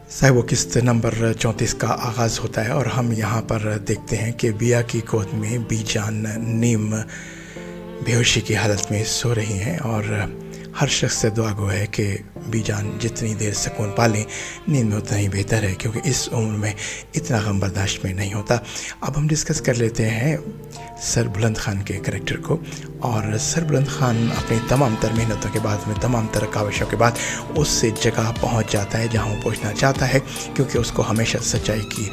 साहब वो किस्त नंबर 34 का आगाज़ होता है और हम यहाँ पर देखते हैं कि बिया की गोद में बीजान नीम बेहोशी की हालत में सो रही हैं और हर शख्स से दुआ गो है कि बीजान जितनी देर सुकून पालें नींद में उतना ही बेहतर है, क्योंकि इस उम्र में इतना गम बर्दाश्त में नहीं होता। अब हम डिस्कस कर लेते हैं सर बुलंद खान के करैक्टर को। और सर बुलंद खान अपनी तमाम तर मेहनतों के बाद, अपने तमाम तर काविशों के बाद उस जगह पहुंच जाता है जहां वो पहुंचना चाहता है, क्योंकि उसको हमेशा सच्चाई की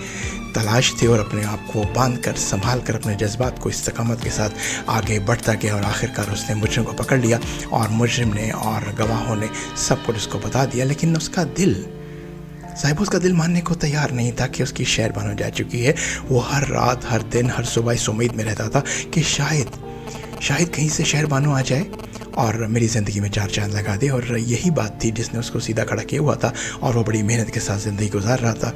तलाश थी और अपने आप को बांध कर, संभाल कर, अपने जज्बात को इस्तकामत के साथ आगे बढ़ता गया और आखिरकार उसने मुजरिम को पकड़ लिया और मुजरिम ने और गवाहों ने सब कुछ उसको बता दिया। लेकिन उसका दिल, साहिब उसका दिल मानने को तैयार नहीं था कि उसकी शहरबानो जा चुकी है। वो हर रात, हर दिन, हर सुबह इस उम्मीद में रहता था कि शायद कहीं से शहरबानो आ जाए और मेरी ज़िंदगी में चार चांद लगा दे। और यही बात थी जिसने उसको सीधा खड़ा किया हुआ था और वो बड़ी मेहनत के साथ ज़िंदगी गुजार रहा था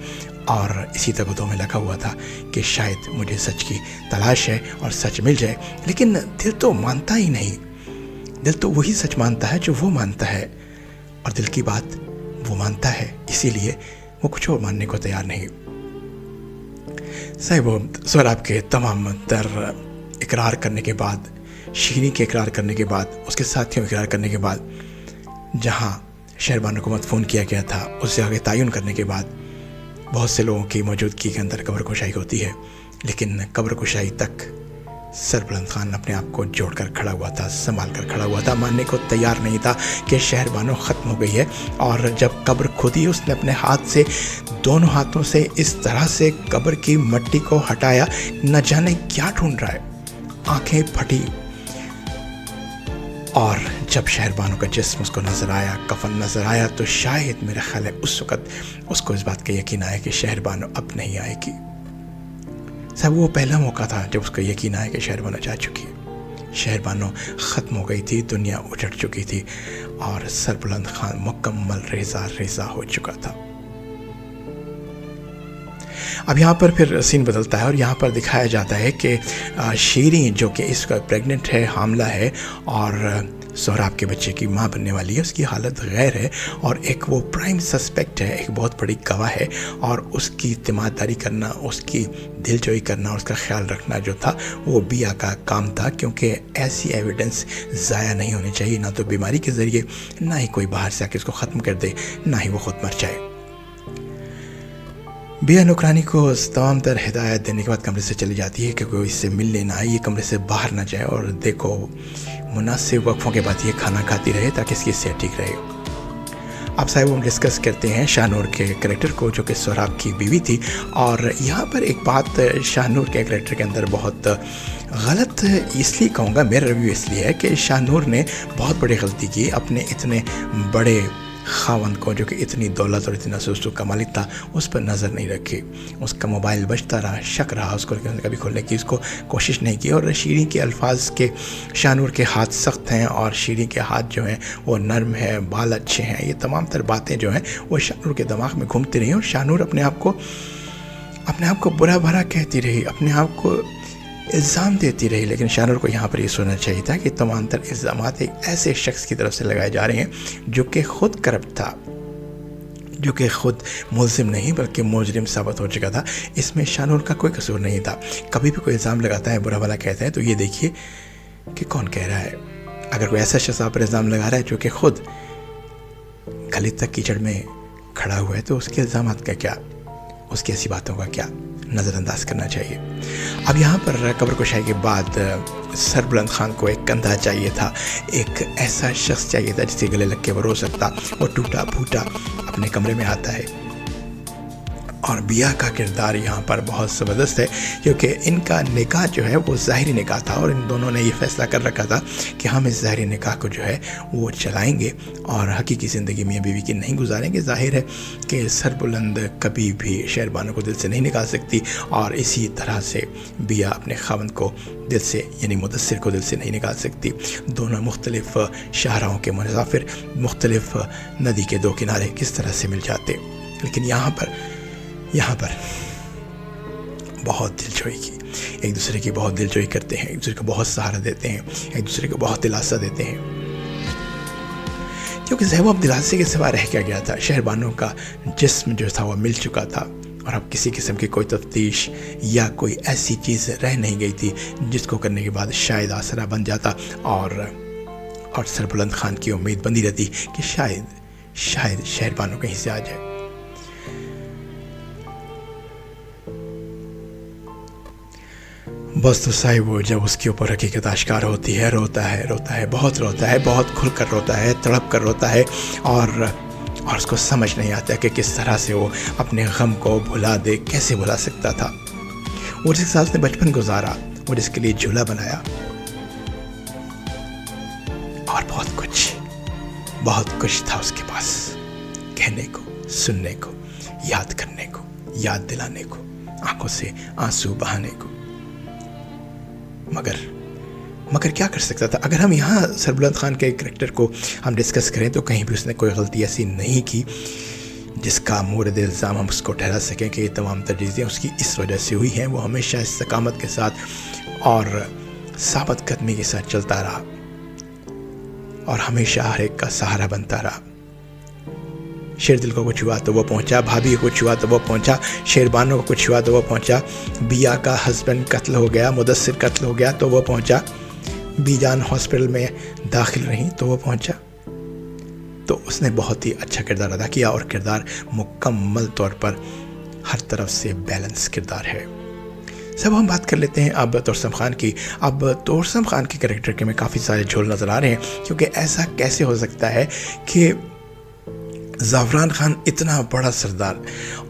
और इसी तगदों में लगा हुआ था कि शायद मुझे सच की तलाश है और सच मिल जाए। लेकिन दिल तो मानता ही नहीं। दिल तो वही सच मानता है जो वो मानता है, और दिल की बात वो मानता है, इसीलिए वो कुछ और मानने को तैयार नहीं। साहिब वो सोहराब के तमाम तर इकरार करने के बाद, शीरी के इकरार करने के बाद, उसके साथियों इकरार करने के बाद, जहां शहरबानो को मत फ़ोन किया गया था उससे आगे तयन करने के बाद बहुत से लोगों की मौजूदगी के अंदर कब्र कुशाई होती है। लेकिन कब्र कुशाई तक सर बुलंद खान अपने आप को जोड़कर खड़ा हुआ था, संभाल कर खड़ा हुआ था, मानने को तैयार नहीं था कि शहरबानो ख़त्म हो गई है। और जब कब्र खुदी, उसने अपने हाथ से, दोनों हाथों से इस तरह से कब्र की मिट्टी को हटाया, न जाने क्या ढूंढ रहा है। आंखें फटी और जब शहरबानो का जिस्म उसको नज़र आया, कफन नज़र आया, तो शायद मेरा ख्याल है उस वक़्त उसको इस बात का यकीन आया कि शहरबानो अब नहीं आएगी। साहब वो पहला मौका था जब उसको यकीन आया कि शहरबानो जा चुकी है, शहरबानो ख़त्म हो गई थी, दुनिया उजड़ चुकी थी और सर बुलंद खान मुकम्मल रेज़ा हो चुका था। अब यहाँ पर फिर सीन बदलता है और यहाँ पर दिखाया जाता है कि शीरी जो कि इसका प्रेग्नेंट है, हामला है और सोहराब के बच्चे की माँ बनने वाली है, उसकी हालत गैर है और एक वो प्राइम सस्पेक्ट है, एक बहुत बड़ी गवाह है और उसकी तिमारदारी करना, उसकी दिलजोई करना और उसका ख्याल रखना जो था वो बिया का काम था, क्योंकि ऐसी एविडेंस ज़ाया नहीं होनी चाहिए, ना तो बीमारी के ज़रिए, ना ही कोई बाहर से आके उसको ख़त्म कर दे, ना ही वो खुद मर जाए। बिया नौकरानी को तमाम तर हिदायत देने के बाद कमरे से चली जाती है कि कोई इससे मिलने ना आए, ये कमरे से बाहर ना जाए और देखो मुनासिब वक्फों के बाद ये खाना खाती रहे ताकि इसकी सेहत ठीक रहे। अब साहब हम डिस्कस करते हैं शाहनूर के करैक्टर को, जो कि सोहराब की बीवी थी। और यहाँ पर एक बात शाहनूर के करैक्टर के अंदर बहुत गलत इसलिए कहूँगा, मेरा रिव्यू इसलिए है कि शाहनूर ने बहुत बड़ी गलती की, अपने इतने बड़े खावंद को, जो कि इतनी दौलत और इतना सुस्तू का मालिक था, उस पर नज़र नहीं रखी। उसका मोबाइल बजता रहा, शक रहा उसको, लेकिन उसने कभी खोलने की उसको कोशिश नहीं की। और शीरी के अल्फाज के शाहनूर के हाथ सख्त हैं और शीरी के हाथ जो हैं वो नरम है, बाल अच्छे हैं, ये तमाम तर बातें जो हैं वो शाहनूर के दिमाग में घूमती रही और शाहनूर अपने आप को बुरा भरा कहती रही, अपने आप को इल्ज़ाम देती रही। लेकिन शाहनूर को यहाँ पर ये सोचना चाहिए था कि तमाम तर इल्ज़ामात एक ऐसे शख्स की तरफ से लगाए जा रहे हैं जो कि खुद करप्ट था, जो कि खुद मुल्ज़िम नहीं बल्कि मुजरिम साबित हो चुका था। इसमें शाहनूर का कोई कसूर नहीं था। कभी भी कोई इल्ज़ाम लगाता है, बुरा भला कहता है, तो ये देखिए कि कौन कह रहा है। अगर कोई ऐसा शख्स आप पर इल्ज़ाम लगा रहा है जो कि खुद गली तक कीचड़ में खड़ा हुआ है, तो उसके इल्ज़ामात का क्या, उसकी ऐसी बातों का क्या नज़रअंदाज करना चाहिए। अब यहाँ पर कब्र कुशाई के बाद सर बुलंद खान को एक कंधा चाहिए था, एक ऐसा शख्स चाहिए था जिसके गले लग के वो रो सकता। वो टूटा फूटा अपने कमरे में आता है और बिया का किरदार यहाँ पर बहुत ज़बरदस्त है, क्योंकि इनका निकाह जो है वो ज़ाहिरी निकाह था और इन दोनों ने ये फ़ैसला कर रखा था कि हम इस ज़ाहिरी निकाह को जो है वो चलाएंगे और हकीकी ज़िंदगी मियाँ बीवी की नहीं गुजारेंगे। ज़ाहिर है कि सर बुलंद कभी भी शहरबानो को दिल से नहीं निकाल सकती और इसी तरह से बिया अपने खावंद को दिल से, यानी मुदस्सिर को दिल से नहीं निकाल सकती। दोनों मुख्तलिफ शाहराहों के मुसाफिर मुख्तलिफ नदी के दो किनारे किस तरह से मिल जाते। लेकिन यहाँ पर बहुत दिलजोई की, एक दूसरे की बहुत दिलजोई करते हैं, एक दूसरे को बहुत सहारा देते हैं, एक दूसरे को बहुत दिलासा देते हैं। क्योंकि ज़ैबो अब दिलासे के सिवा रह क्या गया था। शहरबानों का जिस्म जो था वो मिल चुका था और अब किसी किस्म की कोई तफ्तीश या कोई ऐसी चीज़ रह नहीं गई थी जिसको करने के बाद शायद आसरा बन जाता और सरबुलंद खान की उम्मीद बंदी रहती कि शायद शहरबानों कहीं से आ जाए। बस तो साहिब वो जब उसके ऊपर हकीकत आश्कार होती है, रोता है, बहुत रोता है, बहुत खुल कर रोता है, तड़प कर रोता है और उसको समझ नहीं आता कि किस तरह से वो अपने गम को भुला दे, कैसे भुला सकता था। वो जिसके साथ उसने बचपन गुजारा, वो जिसके लिए झूला बनाया और बहुत कुछ था उसके पास कहने को, सुनने को, याद करने को, याद दिलाने को, आंखों से आंसू बहाने को। मगर क्या कर सकता था? अगर हम यहाँ सरबुलंद खान के कैरेक्टर को हम डिस्कस करें तो कहीं भी उसने कोई गलती ऐसी नहीं की जिसका मोरद इल्ज़ाम हम उसको ठहरा सकें कि ये तमाम तजवीज़ें उसकी इस वजह से हुई हैं। वो हमेशा इस्तकामत के साथ और साबित कदमी के साथ चलता रहा और हमेशा हर एक का सहारा बनता रहा। शेरदिल को कुछ हुआ तो वो पहुंचा, भाभी को कुछ हुआ तो वो पहुंचा, शेरबानो को कुछ हुआ तो वो पहुंचा, बिया का हस्बैंड कत्ल हो गया, मुदस्सिर कत्ल हो गया तो वो पहुंचा, बीजान हॉस्पिटल में दाखिल रही तो वो पहुंचा। तो उसने बहुत ही अच्छा किरदार अदा किया और किरदार मुकम्मल तौर पर हर तरफ से बैलेंस किरदार है। सब हम बात कर लेते हैं अब तोरसम खान की। अब तोरसम खान के कैरेक्टर के में काफ़ी सारे झोल नज़र आ रहे हैं, क्योंकि ऐसा कैसे हो सकता है कि ज़ाफ़रान खान इतना बड़ा सरदार,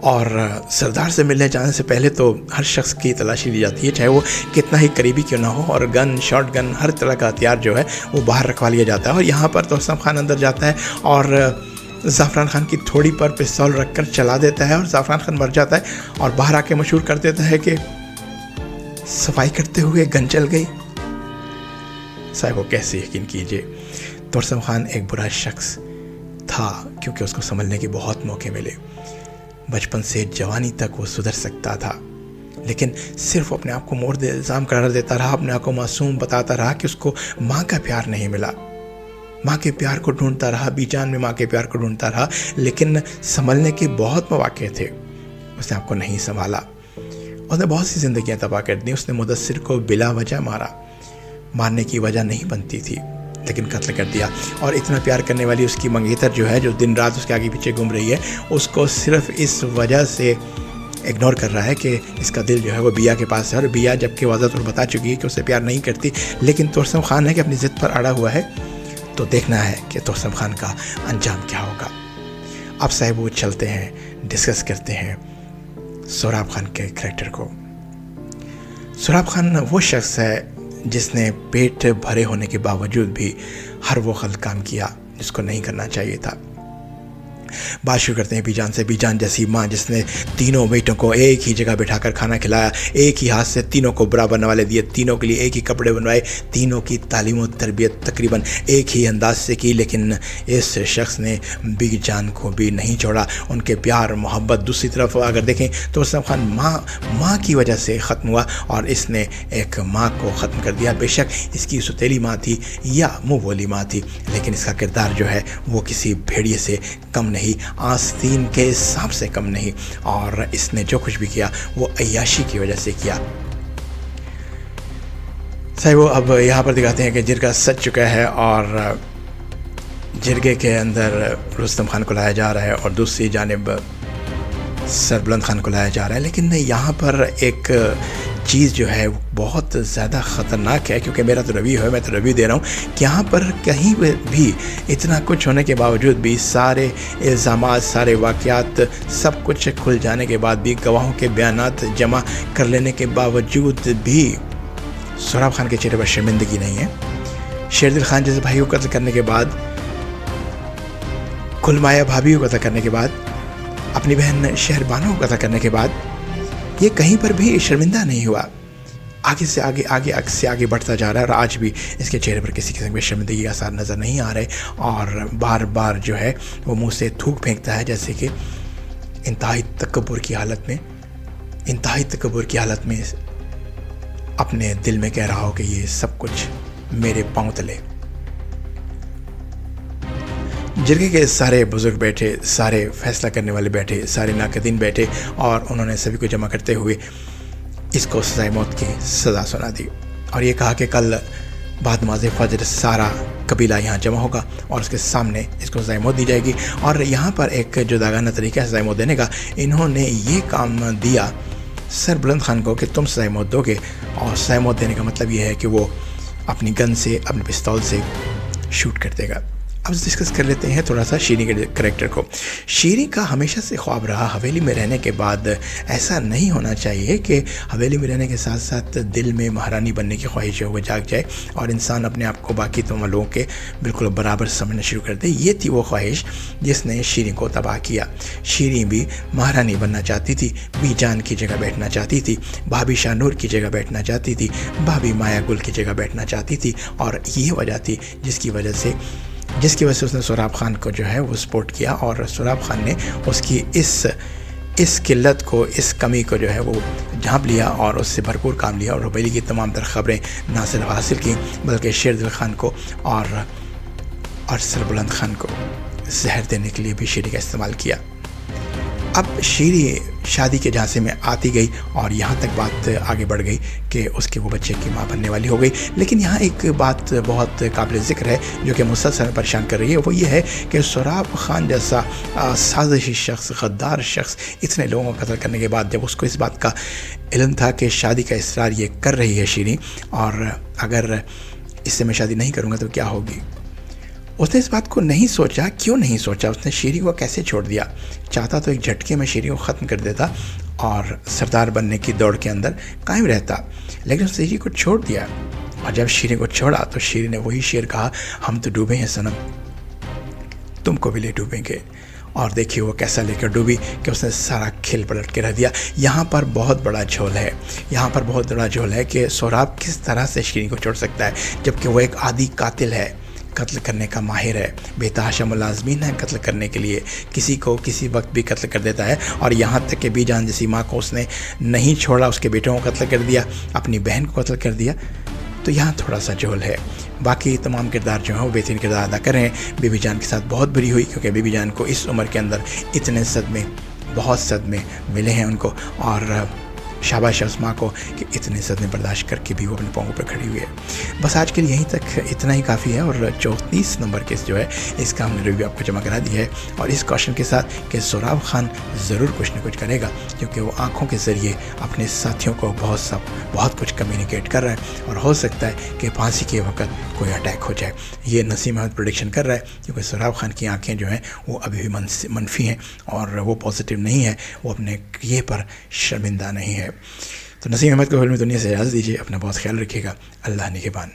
और सरदार से मिलने जाने से पहले तो हर शख्स की तलाशी ली जाती है, चाहे वो कितना ही करीबी क्यों ना हो, और गन, शॉट गन, हर तरह का हथियार जो है वो बाहर रखवा लिया जाता है। और यहाँ पर तोरसम खान अंदर जाता है और ज़ाफ़रान खान की थोड़ी पर पिस्तौल रख कर चला देता है और ज़ाफ़रान खान मर जाता है और बाहर आके मशहूर कर देता है कि सफाई करते हुए गन चल गई। साहब वो कैसे यकीन कीजिए, तोरसम खान एक बुरा शख्स था क्योंकि उसको संभलने के बहुत मौके मिले। बचपन से जवानी तक वो सुधर सकता था, लेकिन सिर्फ अपने आप को मोर्द इल्ज़ाम करार देता रहा, अपने आप को मासूम बताता रहा कि उसको माँ का प्यार नहीं मिला। माँ के प्यार को ढूंढता रहा, बीजान में माँ के प्यार को ढूंढता रहा, लेकिन संभलने के बहुत मौके थे, उसने आपको नहीं संभाला। उसने बहुत सी ज़िंदगियाँ तबाह कर दी। उसने मुदस्सिर को बिला वजह मारा, मारने की वजह नहीं बनती थी, लेकिन कत्ल कर दिया। और इतना प्यार करने वाली उसकी मंगेतर जो है, जो दिन रात उसके आगे पीछे घूम रही है, उसको सिर्फ इस वजह से इग्नोर कर रहा है कि इसका दिल जो है वो बिया के पास है, और बिया जबकि वाज़ह तौर बता चुकी है कि उसे प्यार नहीं करती, लेकिन तोरसम खान है कि अपनी ज़िद पर अड़ा हुआ है। तो देखना है कि तोरसम खान का अंजाम क्या होगा। अब साहब वो चलते हैं, डिस्कस करते हैं सोहराब खान के करैक्टर को। सोहराब खान वो शख्स है जिसने पेट भरे होने के बावजूद भी हर वो गलत काम किया जिसको नहीं करना चाहिए था। बात शुरू करते हैं बीजान से। बीजान जैसी माँ जिसने तीनों बेटों को एक ही जगह बिठाकर खाना खिलाया, एक ही हाथ से तीनों को बराबर नवाले दिए, तीनों के लिए एक ही कपड़े बनवाए, तीनों की तालीम और तरबियत तकरीबन एक ही अंदाज से की, लेकिन इस शख्स ने बीजान को भी नहीं छोड़ा। उनके प्यार मोहब्बत दूसरी तरफ अगर देखें तो तोरसम खान माँ की वजह से ख़त्म हुआ और इसने एक माँ को ख़त्म कर दिया। बेशक इसकी सुतीली माँ थी या मुँह बोली माँ थी, लेकिन इसका किरदार जो है वो किसी भेड़िए से कम नहीं, आस्तीन के सांप से कम नहीं, और इसने जो कुछ भी किया वो अय्याशी की वजह से किया। सही वो अब यहाँ पर दिखाते हैं कि जिरगा सज चुका है और जिरगे के अंदर रुस्तम खान को लाया जा रहा है और दूसरी जानिब सरबुलंद खान को लाया जा रहा है। लेकिन यहाँ पर एक चीज़ जो है बहुत ज़्यादा ख़तरनाक है, क्योंकि मेरा तो रिव्यू है, मैं तो रिव्यू दे रहा हूँ कि यहाँ पर कहीं भी इतना कुछ होने के बावजूद भी, सारे इल्ज़ामात, सारे वाक़यात, सब कुछ खुल जाने के बाद भी, गवाहों के बयानात जमा कर लेने के बावजूद भी सोहराब खान के चेहरे पर शर्मिंदगी नहीं है। शेरदिल खान जैसे भाई को कत्ल करने के बाद, कुलमाया भाभी को कत्ल करने के बाद, अपनी बहन शहरबानो को कत्ल करने के बाद ये कहीं पर भी शर्मिंदा नहीं हुआ। आगे से आगे बढ़ता जा रहा है और आज भी इसके चेहरे पर किसी किस्म की शर्मिंदगी का आसार नज़र नहीं आ रहे, और बार बार जो है वो मुंह से थूक फेंकता है, जैसे कि इंतहाई तकब्बुर की हालत में अपने दिल में कह रहा हो कि ये सब कुछ मेरे पांव तले। जिरगे के सारे बुज़ुर्ग बैठे, सारे फैसला करने वाले बैठे, सारे नाक़दीन बैठे और उन्होंने सभी को जमा करते हुए इसको सज़ाए मौत की सज़ा सुना दी और ये कहा कि कल बाद नमाज़ फ़जर सारा कबीला यहाँ जमा होगा और उसके सामने इसको सज़ाए मौत दी जाएगी। और यहाँ पर एक जुदागाना तरीका है सज़ाए मौत देने का। इन्होंने ये काम दिया सर बुलंद खान को कि तुम सज़ाए मौत दोगे, और सज़ाए मौत देने का मतलब ये है कि वो अपनी गन से, अपने पिस्तौल से शूट कर देगा। अब डिस्कस कर लेते हैं थोड़ा सा शीरी के करैक्टर को। शीरी का हमेशा से ख्वाब रहा हवेली में रहने के बाद ऐसा नहीं होना चाहिए कि हवेली में रहने के साथ साथ दिल में महारानी बनने की ख्वाहिश है वो जाग जाए और इंसान अपने आप को बाकी तमाम लोगों के बिल्कुल बराबर समझना शुरू कर दे। ये थी वो ख्वाहिश जिसने शीरी को तबाह किया। शीरी भी महारानी बनना चाहती थी, बीजान की जगह बैठना चाहती थी, भाभी शाहनूर की जगह बैठना चाहती थी, भाभी माया गुल की जगह बैठना चाहती थी। और ये वजह थी जिसकी वजह से उसने सोराब ख़ान को जो है वो सपोर्ट किया और सोराब ख़ान ने उसकी इस किल्लत को, इस कमी को जो है वो झांप लिया और उससे भरपूर काम लिया और हवेली की तमाम तर ख़बरें ना सिर्फ हासिल की बल्कि शेरदिल ख़ान को और सरबुलंद ख़ान को जहर देने के लिए भी शीरी का इस्तेमाल किया। अब शीरी शादी के झांसे में आती गई और यहाँ तक बात आगे बढ़ गई कि उसके वो बच्चे की माँ बनने वाली हो गई। लेकिन यहाँ एक बात बहुत काबिल ज़िक्र है जो कि मुसलसल परेशान कर रही है, वो ये है कि सोराब ख़ान जैसा साजिशी शख्स, गद्दार शख्स इतने लोगों को कत्ल करने के बाद जब उसको इस बात का इल्म था कि शादी का इसरार ये कर रही है शीरी और अगर इससे मैं शादी नहीं करूँगा तो क्या होगी, उसने इस बात को नहीं सोचा। क्यों नहीं सोचा? उसने शीरी को कैसे छोड़ दिया? चाहता तो एक झटके में शीरी को ख़त्म कर देता और सरदार बनने की दौड़ के अंदर कायम रहता, लेकिन उसने शीरी को छोड़ दिया। और जब शीरी को छोड़ा तो शीरी ने वही शेर कहा, हम तो डूबे हैं सनम, तुमको भी ले डूबेंगे। और देखिए वो कैसा लेकर डूबी कि उसने सारा खेल पलट के रख दिया। यहाँ पर बहुत बड़ा झोल है, यहाँ पर बहुत बड़ा झोल है कि सोराब किस तरह से शीरी को छोड़ सकता है जबकि वो एक आदी कातिल है, कत्ल करने का माहिर है, बेतहाशा मुलाजमीन है कत्ल करने के लिए, किसी को किसी वक्त भी कत्ल कर देता है। और यहाँ तक कि बीजान जैसी माँ को उसने नहीं छोड़ा, उसके बेटों को कत्ल कर दिया, अपनी बहन को कत्ल कर दिया। तो यहाँ थोड़ा सा झोल है। बाकी तमाम किरदार जो हैं वो बेहतरीन किरदार अदा कर रहे हैं। बीबी जान के साथ बहुत बुरी हुई क्योंकि बीबी जान को इस उम्र के अंदर इतने सदमे, बहुत सदमे मिले हैं उनको और शाबाश उस माँ को कि इतने सदमे बर्दाश्त करके भी वो अपने पाँवों पर खड़ी हुई है। बस आज के लिए यहीं तक इतना ही काफ़ी है और 34 नंबर केस जो है इसका हमने रिव्यू आपको जमा करा दी है और इस क्वेश्चन के साथ कि सोराब ख़ान ज़रूर कुछ न कुछ करेगा क्योंकि वो आँखों के ज़रिए अपने साथियों को बहुत कुछ कम्युनिकेट कर रहा है और हो सकता है कि फांसी के वक्त कोई अटैक हो जाए। ये नसीम अहमद प्रेडिक्शन कर रहा है क्योंकि सोराब ख़ान की आँखें जो हैं वो अभी भी मनफी हैं और वो पॉजिटिव नहीं है, वो अपने किए पर शर्मिंदा नहीं है। तो नसीम अहमद को फिल्मी दुनिया से इजाज़त दीजिए। अपना बहुत ख्याल रखिएगा। अल्लाह निगहबान।